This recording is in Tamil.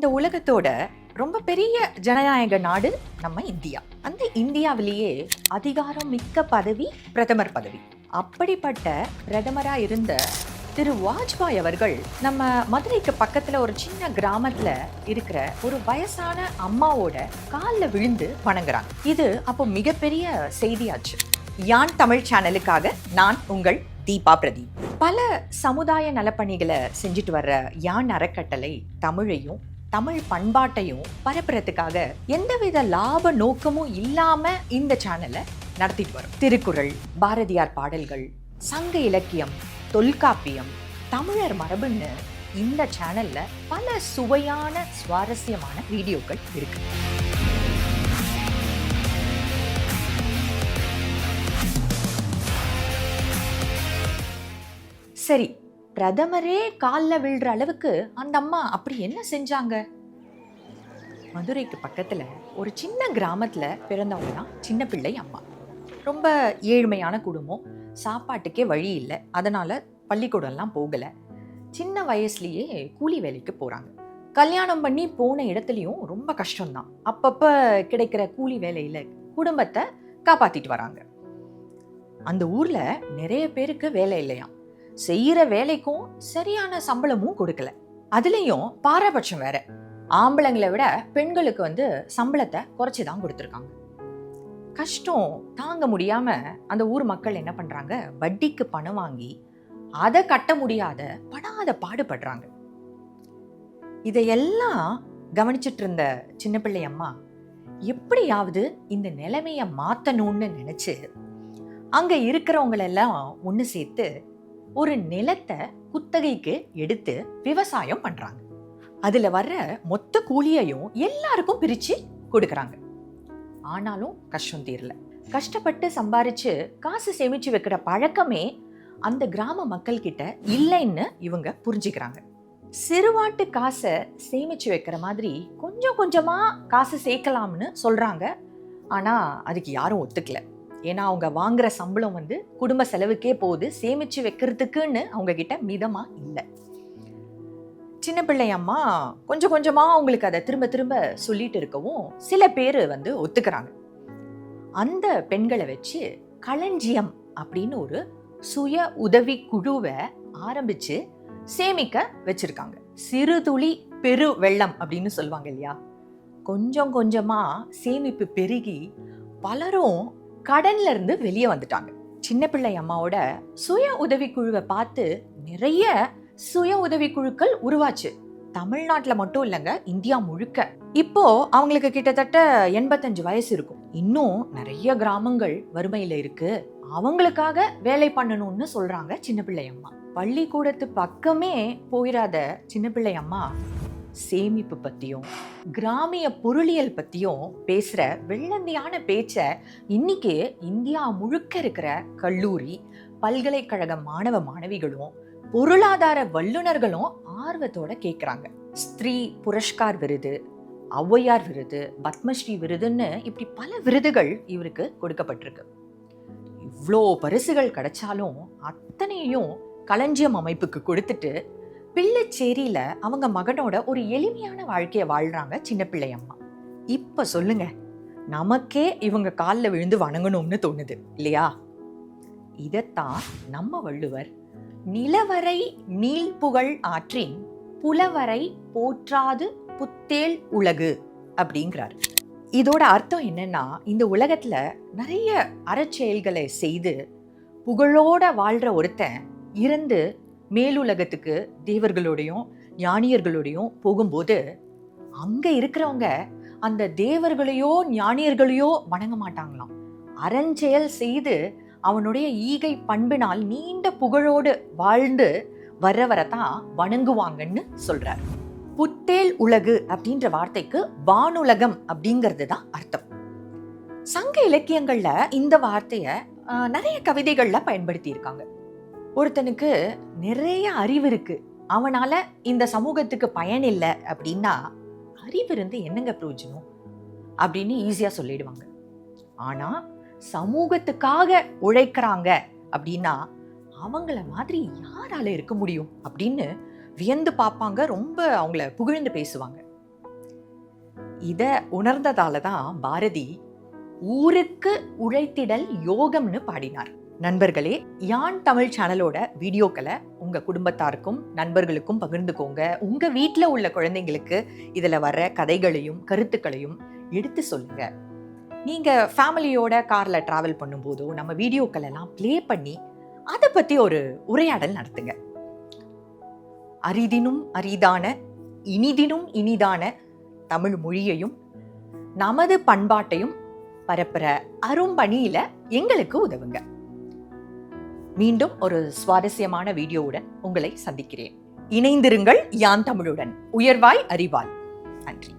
இந்த உலகத்தோட ரொம்ப பெரிய ஜனநாயக நாடு நம்ம இந்தியா. அந்த இந்தியாவிலேயே அதிகாரம் மிக்க பதவி பிரதமர் பதவி. அப்படிப்பட்ட பிரதமரா இருந்த திரு வாஜ்பாய் அவர்கள் நம்ம மதுரைக்கு பக்கத்துல ஒரு சின்ன கிராமத்துல இருக்கிற ஒரு வயசான அம்மாவோட காலில் விழுந்து வணங்குறாங்க. இது அப்போ மிகப்பெரிய செய்தியாச்சு. யான் தமிழ் சேனலுக்காக நான் உங்கள் தீபா பிரதீப். பல சமுதாய நலப்பணிகளை செஞ்சுட்டு வர்ற யான் அறக்கட்டளை தமிழையும் தமிழ் பண்பாட்டையும் பரப்புறதுக்காக எந்தவித லாப நோக்கமும் இல்லாம இந்த சேனலை நடத்திட்டு வரும். திருக்குறள், பாரதியார் பாடல்கள், சங்க இலக்கியம், தொல்காப்பியம், தமிழர் மரபுன்னு இந்த சேனல்ல பல சுவையான சுவாரஸ்யமான வீடியோக்கள் இருக்கு. சரி, பிரதமரே காலில் விழுற அளவுக்கு அந்த அம்மா அப்படி என்ன செஞ்சாங்க? மதுரைக்கு பக்கத்துல ஒரு சின்ன கிராமத்துல பிறந்தவங்க தான் சின்ன பிள்ளை அம்மா. ரொம்ப ஏழ்மையான குடும்பம், சாப்பாட்டுக்கே வழி இல்லை, அதனால பள்ளிக்கூடம்லாம் போகல. சின்ன வயசுலயே கூலி வேலைக்கு போறாங்க. கல்யாணம் பண்ணி போன இடத்துலயும் ரொம்ப கஷ்டம்தான். அப்பப்ப கிடைக்கிற கூலி வேலையில குடும்பத்தை காப்பாத்திட்டு வராங்க. அந்த ஊர்ல நிறைய பேருக்கு வேலை இல்லையாம். செய்யற வேலைக்கும் சரியான சம்பளமும் கொடுக்கல. அதுலயும் பாரபட்சம் வேற. ஆம்பளைங்களை விட பெண்களுக்கு சம்பளத்தை குறைச்சிதான் கொடுத்துருக்காங்க. கஷ்டம் தாங்க முடியாம அந்த ஊர் மக்கள் என்ன பண்றாங்க, வட்டிக்கு பணம் வாங்கி அதை கட்ட முடியாத படாத பாடுபடுறாங்க. இதையெல்லாம் கவனிச்சிட்டு இருந்த சின்ன பிள்ளை அம்மா எப்படியாவது இந்த நிலைமைய மாத்தணும்னு நினைச்சு அங்க இருக்கிறவங்களெல்லாம் ஒண்ணு சேர்த்து ஒரு நிலத்தை குத்தகைக்கு எடுத்து விவசாயம் பண்றாங்க. அதுல வர்ற மொத்த கூலியையும் எல்லாருக்கும் பிரிச்சு கொடுக்கறாங்க. ஆனாலும் கஷ்டம் தீரல. கஷ்டப்பட்டு சம்பாரிச்சு காசு சேமிச்சு வைக்கிற பழக்கமே அந்த கிராம மக்கள் கிட்ட இல்லைன்னு இவங்க புரிஞ்சுக்கிறாங்க. சிறுவாட்டு காசை சேமிச்சு வைக்கிற மாதிரி கொஞ்சம் கொஞ்சமா காசு சேர்க்கலாம்னு சொல்றாங்க. ஆனா அதுக்கு யாரும் ஒத்துக்கல. ஏன்னா அவங்க வாங்குற சம்பளம் குடும்ப செலவுக்கே போகுது, சேமிச்சு வைக்கிறதுக்குன்னு அவங்க கிட்ட மிதமா இல்லை. சின்ன பிள்ளை அம்மா கொஞ்சம் கொஞ்சமா அவங்களுக்கு அதை திரும்ப திரும்ப சொல்லிட்டு இருக்கவும் சில பேர் ஒத்துக்கிறாங்க. அந்த பெண்களை வச்சு களஞ்சியம் அப்படின்னு ஒரு சுய உதவி குழுவை ஆரம்பிச்சு சேமிக்க வச்சிருக்காங்க. சிறுதுளி பெரு வெள்ளம் அப்படின்னு சொல்லுவாங்க இல்லையா? கொஞ்சம் கொஞ்சமா சேமிப்பு பெருகி பலரும் கடன்ல இருந்து வெளியே வந்துட்டாங்க. சின்ன பிள்ளை அம்மாவோட சுய உதவி குழுவை பார்த்து நிறைய சுய உதவி குழுக்கள் உருவாச்சு. தமிழ்நாட்டுல மட்டும் இல்லைங்க, இந்தியா முழுக்க. இப்போ அவங்களுக்கு கிட்டத்தட்ட 85 வயசு இருக்கும். இன்னும் நிறைய கிராமங்கள் வறுமையில இருக்கு, அவங்களுக்காக வேலை பண்ணணும்னு சொல்றாங்க சின்ன பிள்ளை அம்மா. பள்ளிக்கூடத்து பக்கமே போயிடாத சின்ன பிள்ளை அம்மா சேமிப்பு பத்தியும் கிராமிய பொருளியல் பத்தியும் பேசுற வெள்ளந்தியான பேச்ச இன்னைக்கு இந்தியா முழுக்க இருக்கிற கல்லூரி, பல்கலைக்கழக மாணவ மாணவிகளும் பொருளாதார வல்லுநர்களும் ஆர்வத்தோட கேட்கிறாங்க. ஸ்திரீ புரஸ்கார் விருது, ஔவையார் விருது, பத்மஸ்ரீ விருதுன்னு இப்படி பல விருதுகள் இவருக்கு கொடுக்கப்பட்டிருக்கு. இவ்வளோ பரிசுகள் கிடைச்சாலும் அத்தனையும் களஞ்சியம் அமைப்புக்கு கொடுத்துட்டு பிள்ளைச்சேரியில அவங்க மகனோட ஒரு எளிமையான வாழ்க்கைய வாழ்றாங்க சின்ன பிள்ளை அம்மா. இப்ப சொல்லுங்க, நமக்கே இவங்க காலில் விழுந்து வணங்கணும்னு தோணுது இல்லையா? இதத்தான் நம்ம வள்ளுவர் நிலவரை நீள் புகழ் ஆற்றின் புலவரை போற்றாது புத்தேள் உலகு அப்படிங்கிறார். இதோட அர்த்தம் என்னன்னா, இந்த உலகத்துல நிறைய அறச்செயல்களை செய்து புகழோட வாழ்ற ஒருத்தன் இருந்து மேலுலகத்துக்கு தேவர்களோடையும் ஞானியர்களோடையும் போகும்போது அங்க இருக்கிறவங்க அந்த தேவர்களையோ ஞானியர்களையோ வணங்க மாட்டாங்களாம். அறஞ்செயல் செய்து அவனுடைய ஈகை பண்பினால் நீண்ட புகழோடு வாழ்ந்து வர்றவரைத்தான் வணங்குவாங்கன்னு சொல்றார். புத்தேள் உலகு அப்படின்ற வார்த்தைக்கு வானுலகம் அப்படிங்கிறது தான் அர்த்தம். சங்க இலக்கியங்கள்ல இந்த வார்த்தைய நிறைய கவிதைகள்ல பயன்படுத்தி இருக்காங்க. ஒருத்தனுக்கு நிறைய அறிவு இருக்கு, அவனால இந்த சமூகத்துக்கு பயன் இல்லை அப்படின்னா அறிவு இருந்து என்னங்க பிரயோஜனம் அப்படின்னு ஈஸியா சொல்லிடுவாங்க. ஆனா சமூகத்துக்காக உழைக்கிறாங்க அப்படின்னா அவங்கள மாதிரி யாரால இருக்க முடியும் அப்படின்னு வியந்து பார்ப்பாங்க, ரொம்ப அவங்கள புகழ்ந்து பேசுவாங்க. இத உணர்ந்ததால தான் பாரதி ஊருக்கு உழைத்திடல் யோகம்னு பாடினார். நண்பர்களே, யான் தமிழ் சேனலோட வீடியோக்களை உங்க குடும்பத்தாருக்கும் நண்பர்களுக்கும் பகிர்ந்துக்கோங்க. உங்க வீட்டில் உள்ள குழந்தைங்களுக்கு இதுல வர்ற கதைகளையும் கருத்துக்களையும் எடுத்து சொல்லுங்க. நீங்க ஃபேமிலியோட கார்ல டிராவல் பண்ணும்போதோ நம்ம வீடியோக்கள் எல்லாம் ப்ளே பண்ணி அதை பத்தி ஒரு உரையாடல் நடத்துங்க. அரிதினும் அரிதான இனிதினும் இனிதான தமிழ் மொழியையும் நமது பண்பாட்டையும் பரப்புற அரும்பணியில எங்களுக்கு உதவுங்க. மீண்டும் ஒரு சுவாரஸ்யமான வீடியோவுடன் உங்களை சந்திக்கிறேன். இணைந்திருங்கள் யான் தமிழுடன். உயர்வாய் அறிவால். நன்றி.